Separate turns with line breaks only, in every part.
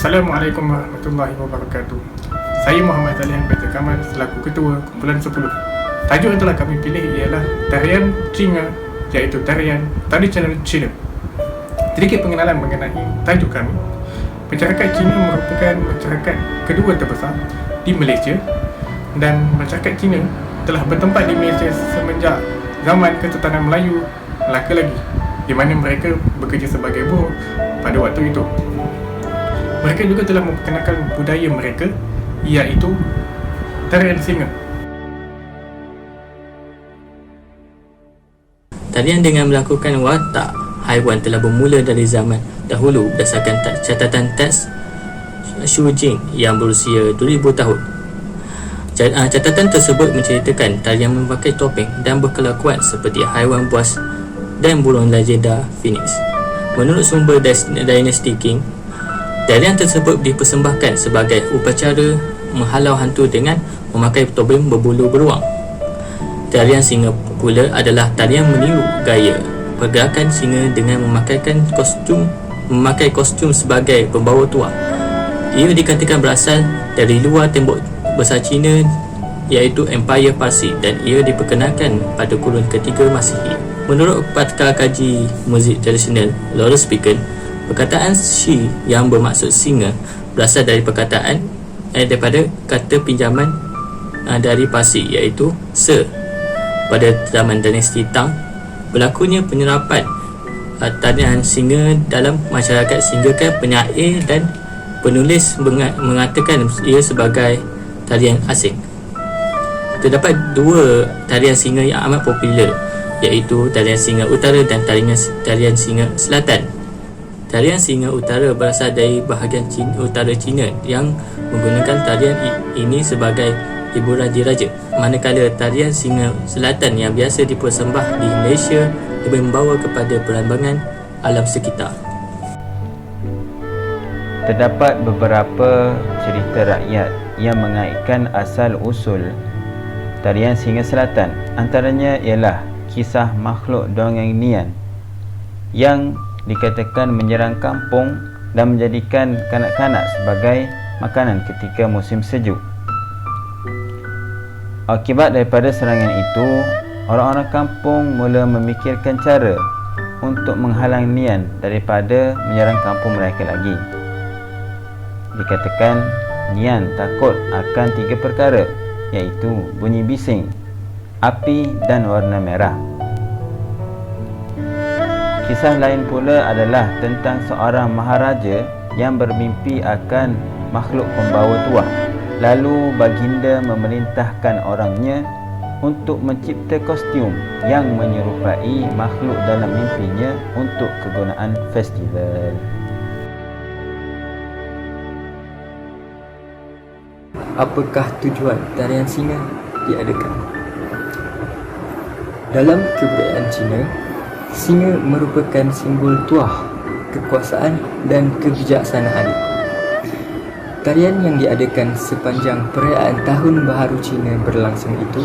Assalamualaikum warahmatullahi wabarakatuh. Saya Muhammad Zalihan Peter Kamal selaku Ketua Kumpulan 10. Tajuk yang telah kami pilih ialah Tarian Cina, iaitu tarian tradisional Cina. Sedikit pengenalan mengenai tajuk kami. Masyarakat Cina merupakan masyarakat kedua terbesar di Malaysia, dan masyarakat Cina telah bertempat di Malaysia semenjak zaman Kesultanan Melayu Melaka lagi, di mana mereka bekerja sebagai buruh pada waktu itu. Mereka juga telah memperkenalkan budaya mereka, iaitu tarian singa.
Tarian dengan melakukan watak haiwan telah bermula dari zaman dahulu berdasarkan catatan teks Shu Jing yang berusia 2000 tahun. Catatan tersebut menceritakan tarian memakai topeng dan berkelakuan seperti haiwan buas dan burung legenda Phoenix. Menurut sumber dinasti Qing, tarian tersebut dipersembahkan sebagai upacara menghalau hantu dengan memakai topeng berbulu beruang. Tarian singa pula adalah tarian meniru gaya pergerakan singa dengan memakai kostum sebagai pembawa tuah. Ia dikatakan berasal dari luar tembok besar Cina, iaitu Empire Parsi, dan ia diperkenalkan pada kurun ketiga Masihi. Menurut pakar kaji muzik tradisional Lawrence Bacon, perkataan Shi yang bermaksud singa berasal dari daripada kata pinjaman dari Parsi, iaitu se. Pada zaman dinasti Tang, berlakunya penyerapan tarian singa dalam masyarakat sehingga penyair dan penulis mengatakan ia sebagai tarian asing. Terdapat dua tarian singa yang amat popular, iaitu tarian singa utara dan tarian singa selatan. Tarian singa utara berasal dari bahagian utara China yang menggunakan tarian ini sebagai hiburan diraja, manakala tarian singa selatan yang biasa dipersembah di Malaysia lebih membawa kepada perambangan alam sekitar.
Terdapat beberapa cerita rakyat yang mengaitkan asal-usul tarian singa selatan. Antaranya ialah kisah makhluk dongeng Nian yang dikatakan menyerang kampung dan menjadikan kanak-kanak sebagai makanan ketika musim sejuk. Akibat daripada serangan itu, orang-orang kampung mula memikirkan cara untuk menghalang Nian daripada menyerang kampung mereka lagi. Dikatakan Nian takut akan 3 perkara, iaitu bunyi bising, api dan warna merah. Kisah lain pula adalah tentang seorang maharaja yang bermimpi akan makhluk pembawa tuah. Lalu baginda memerintahkan orangnya untuk mencipta kostum yang menyerupai makhluk dalam mimpinya untuk kegunaan festival.
Apakah tujuan tarian singa diadakan? Dalam kebudayaan Cina, singa merupakan simbol tuah, kekuasaan dan kebijaksanaan. Tarian yang diadakan sepanjang perayaan Tahun Baharu Cina berlangsung itu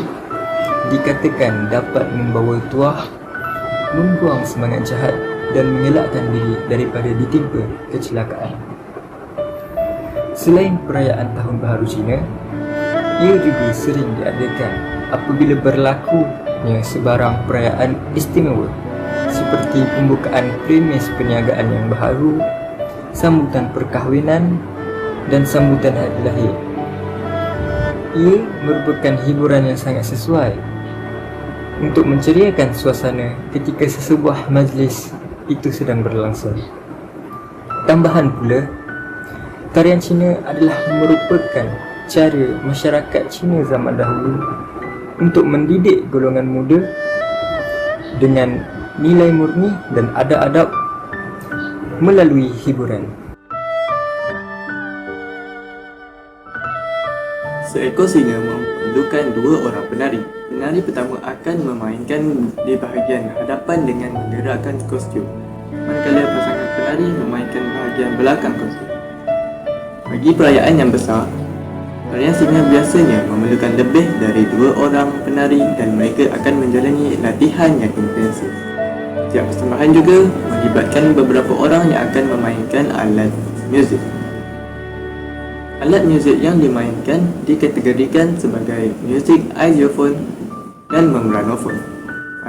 dikatakan dapat membawa tuah, membuang semangat jahat dan mengelakkan diri daripada ditimpa kecelakaan. Selain perayaan Tahun Baharu Cina, ia juga sering diadakan apabila berlakunya sebarang perayaan istimewa seperti pembukaan premis perniagaan yang baharu, sambutan perkahwinan dan sambutan hari lahir. Ia merupakan hiburan yang sangat sesuai untuk menceriakan suasana ketika sesebuah majlis itu sedang berlangsung. Tambahan pula, tarian Cina adalah merupakan cara masyarakat Cina zaman dahulu untuk mendidik golongan muda dengan nilai murni dan adab-adab melalui hiburan.
Seekor singa memerlukan 2 orang penari. Penari pertama akan memainkan di bahagian hadapan dengan menggerakkan kostum, manakala pasangan penari memainkan bahagian belakang kostum. Bagi perayaan yang besar, tarian singa biasanya memerlukan lebih dari 2 orang penari dan mereka akan menjalani latihan yang intensif. Setiap persembahan juga melibatkan beberapa orang yang akan memainkan alat muzik. Alat muzik yang dimainkan dikategorikan sebagai muzik ideophone dan membranofon.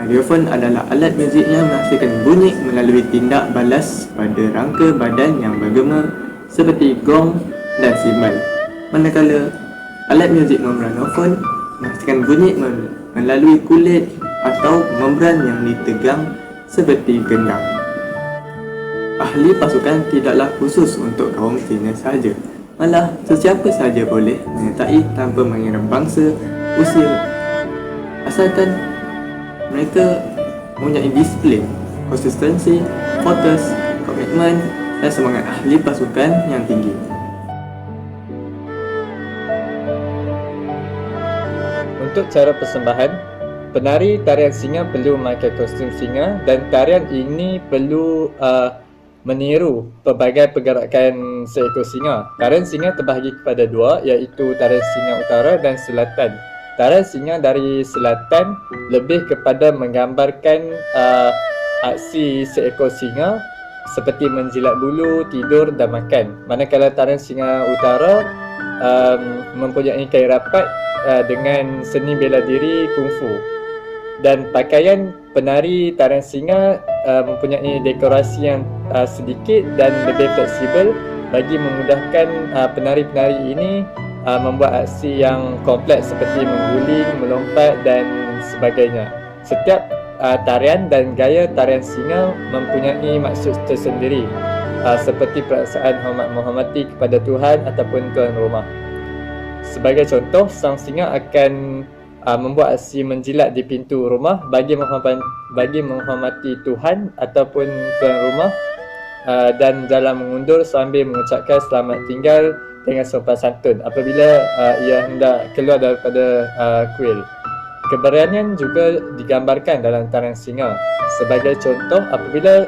Ideophone adalah alat muzik yang menghasilkan bunyi melalui tindak balas pada rangka badan yang bergema seperti gong dan simbal. Manakala alat muzik membranofon menghasilkan bunyi melalui kulit atau membran yang ditegang seperti gendang. Ahli pasukan tidaklah khusus untuk kaum Cina sahaja. Malah, sesiapa sahaja boleh menyertai tanpa mengira bangsa, usia, asalkan mereka mempunyai disiplin, konsistensi, fokus, komitmen dan semangat ahli pasukan yang tinggi.
Untuk cara persembahan, penari tarian singa perlu memakai kostum singa dan tarian ini perlu meniru pelbagai pergerakan seekor singa. Tarian singa terbahagi kepada dua, iaitu tarian singa utara dan selatan. Tarian singa dari selatan lebih kepada menggambarkan aksi seekor singa seperti menjilat bulu, tidur dan makan. Manakala tarian singa utara mempunyai kait rapat dengan seni bela diri kungfu. Dan pakaian penari tarian singa mempunyai dekorasi yang sedikit dan lebih fleksibel bagi memudahkan penari-penari ini membuat aksi yang kompleks seperti mengguling, melompat dan sebagainya. Setiap tarian dan gaya tarian singa mempunyai maksud tersendiri, seperti perasaan menghormati kepada Tuhan ataupun tuan rumah. Sebagai contoh, sang singa akan membuat aksi menjilat di pintu rumah bagi menghormati Tuhan ataupun tuan rumah, dan jalan mengundur sambil mengucapkan selamat tinggal dengan sopan santun apabila ia hendak keluar daripada kuil. Keberanian juga digambarkan dalam tarian singa. Sebagai contoh, apabila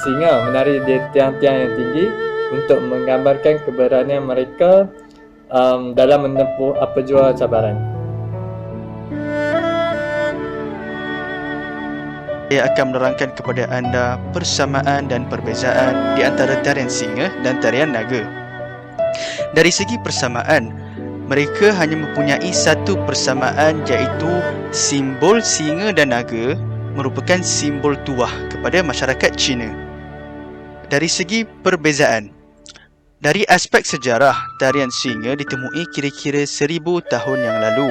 singa menari di tiang-tiang yang tinggi untuk menggambarkan keberanian mereka dalam menempuh apa jua cabaran.
Saya akan menerangkan kepada anda persamaan dan perbezaan di antara tarian singa dan tarian naga. Dari segi persamaan, mereka hanya mempunyai satu persamaan, iaitu simbol singa dan naga merupakan simbol tuah kepada masyarakat Cina. Dari segi perbezaan, dari aspek sejarah, tarian singa ditemui kira-kira 1000 tahun yang lalu,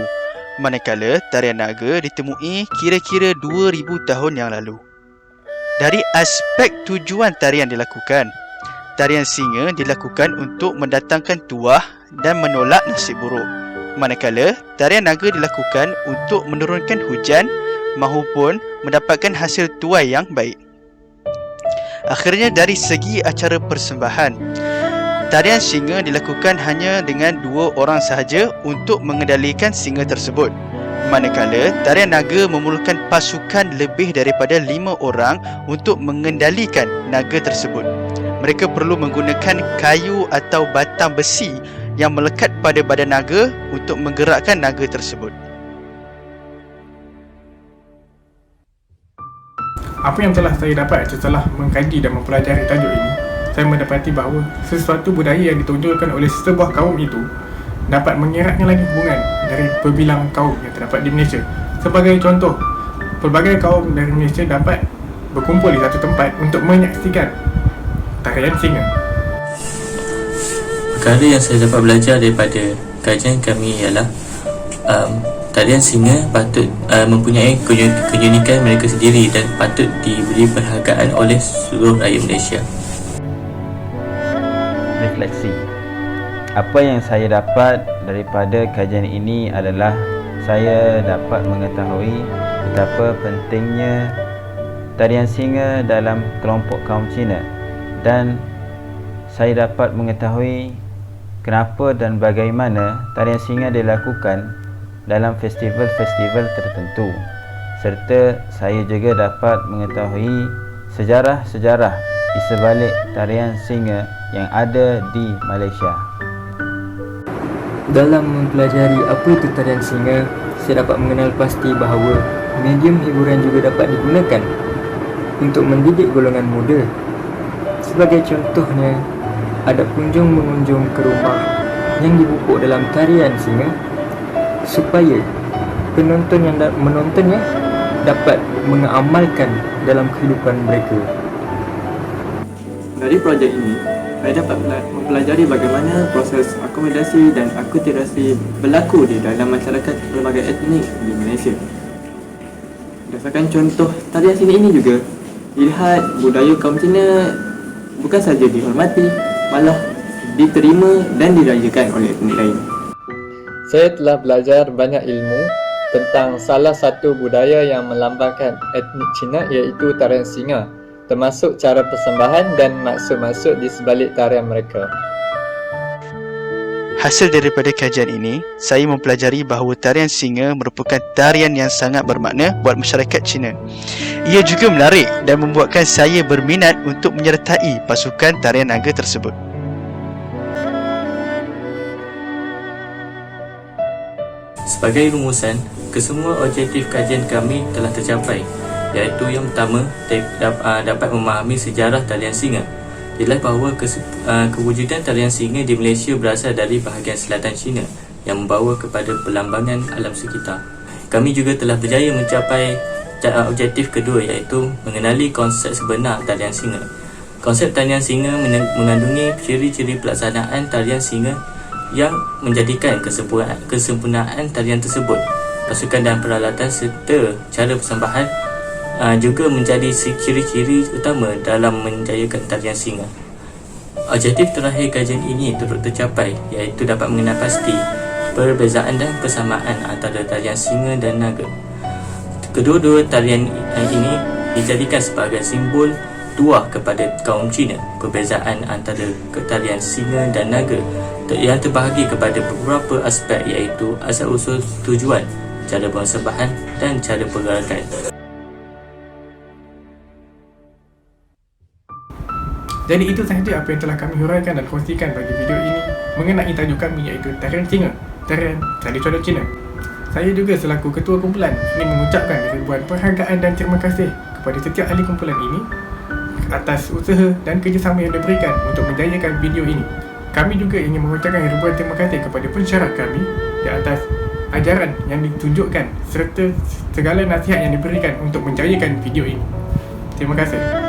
manakala tarian naga ditemui kira-kira 2000 tahun yang lalu. Dari aspek tujuan tarian dilakukan, tarian singa dilakukan untuk mendatangkan tuah dan menolak nasib buruk, manakala tarian naga dilakukan untuk menurunkan hujan maupun mendapatkan hasil tuai yang baik. Akhirnya, dari segi acara persembahan, tarian singa dilakukan hanya dengan 2 orang sahaja untuk mengendalikan singa tersebut, manakala tarian naga memerlukan pasukan lebih daripada 5 orang untuk mengendalikan naga tersebut. Mereka perlu menggunakan kayu atau batang besi yang melekat pada badan naga untuk menggerakkan naga tersebut.
Apa yang telah saya dapat setelah mengkaji dan mempelajari tajuk ini, saya mendapati bahawa sesuatu budaya yang ditonjolkan oleh sebuah kaum itu dapat mengeratkan lagi hubungan dari berbilang kaum yang terdapat di Malaysia. Sebagai contoh, pelbagai kaum dari Malaysia dapat berkumpul di satu tempat untuk menyaksikan tarian singa.
Perkara yang saya dapat belajar daripada kajian kami ialah tarian singa patut mempunyai keunikan mereka sendiri dan patut diberi penghargaan oleh seluruh rakyat Malaysia.
Refleksi. Apa yang saya dapat daripada kajian ini adalah saya dapat mengetahui betapa pentingnya tarian singa dalam kelompok kaum Cina, dan saya dapat mengetahui kenapa dan bagaimana tarian singa dilakukan dalam festival-festival tertentu, serta saya juga dapat mengetahui sejarah-sejarah di sebalik tarian singa yang ada di Malaysia.
Dalam mempelajari apa itu tarian singa, saya dapat mengenal pasti bahawa medium hiburan juga dapat digunakan untuk mendidik golongan muda. Sebagai contohnya, ada pengunjung mengunjung ke rumah yang dipupuk dalam tarian singa supaya penonton yang menontonnya dapat mengamalkan dalam kehidupan mereka.
Dari projek ini, saya dapat mempelajari bagaimana proses akomodasi dan akulturasi berlaku di dalam masyarakat pelbagai etnik di Malaysia. Berdasarkan contoh tarian sini ini juga, dilihat budaya kaum Cina bukan saja dihormati, malah diterima dan dirayakan oleh etnik lain.
Saya telah belajar banyak ilmu tentang salah satu budaya yang melambangkan etnik Cina iaitu tarian singa, termasuk cara persembahan dan maksud-maksud di sebalik tarian mereka.
Hasil daripada kajian ini, saya mempelajari bahawa tarian singa merupakan tarian yang sangat bermakna buat masyarakat Cina. Ia juga menarik dan membuatkan saya berminat untuk menyertai pasukan tarian naga tersebut.
Sebagai rumusan, kesemua objektif kajian kami telah tercapai, iaitu yang pertama, dapat memahami sejarah tarian singa. Jelas bahawa kewujudan tarian singa di Malaysia berasal dari bahagian selatan China yang membawa kepada perlambangan alam sekitar. Kami juga telah berjaya mencapai objektif kedua, iaitu mengenali konsep sebenar tarian singa. Konsep tarian singa mengandungi ciri-ciri pelaksanaan tarian singa yang menjadikan kesempurnaan tarian tersebut. Pasukan dan peralatan serta cara persembahan juga menjadi ciri-ciri utama dalam menjayakan tarian singa. Objektif terakhir kajian ini turut tercapai, iaitu dapat mengenal pasti perbezaan dan persamaan antara tarian singa dan naga. Kedua-dua tarian ini dijadikan sebagai simbol tuah kepada kaum Cina. Perbezaan antara tarian singa dan naga yang terbahagi kepada beberapa aspek, iaitu asal-usul tujuan, cara persembahan dan cara pergerakan.
Jadi itu sahaja apa yang telah kami huraikan dan kongsikan bagi video ini mengenai tajuk kami, iaitu tarian singa, tarian tradisional Cina. Saya juga selaku ketua kumpulan ingin mengucapkan ribuan penghargaan dan terima kasih kepada setiap ahli kumpulan ini atas usaha dan kerjasama yang diberikan untuk menjayakan video ini. Kami juga ingin mengucapkan ribuan terima kasih kepada pensyarah kami di atas ajaran yang ditunjukkan serta segala nasihat yang diberikan untuk menjayakan video ini. Terima kasih.